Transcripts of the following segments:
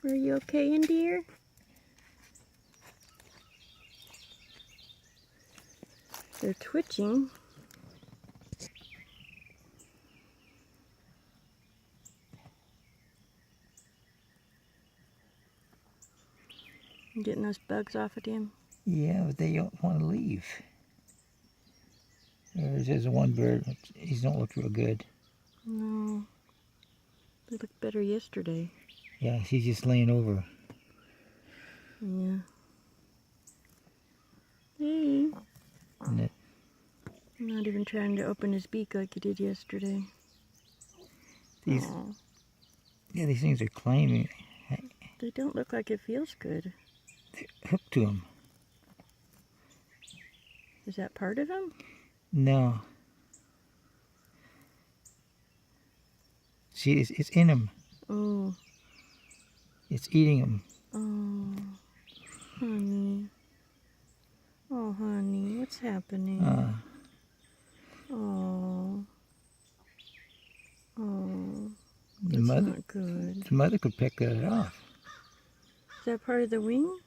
Are you okay, dear? They're twitching. You getting those bugs off of him? Yeah, but they don't want to leave. There's one bird. He's don't look real good. No. They looked better yesterday. Yeah, he's just laying over. Yeah. Hey. And it, Not even trying to open his beak like he did yesterday. these, Aw. yeah, these things are climbing. They don't look like it feels good. They're hooked to him. Is that part of him? No. See, it's in him. Oh. It's eating him. Oh. Honey. Oh, honey. What's happening? Oh. Oh. That's not good. The mother could pick that off. Is that part of the wing?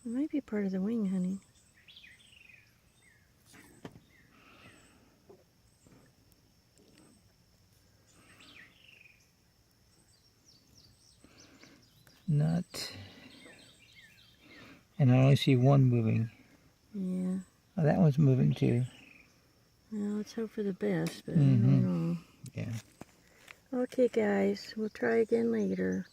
It might be part of the wing, honey. Not. And I only see one moving. Yeah. Oh, that one's moving too. Well, let's hope for the best, but I don't know. Yeah. Okay, guys. We'll try again later.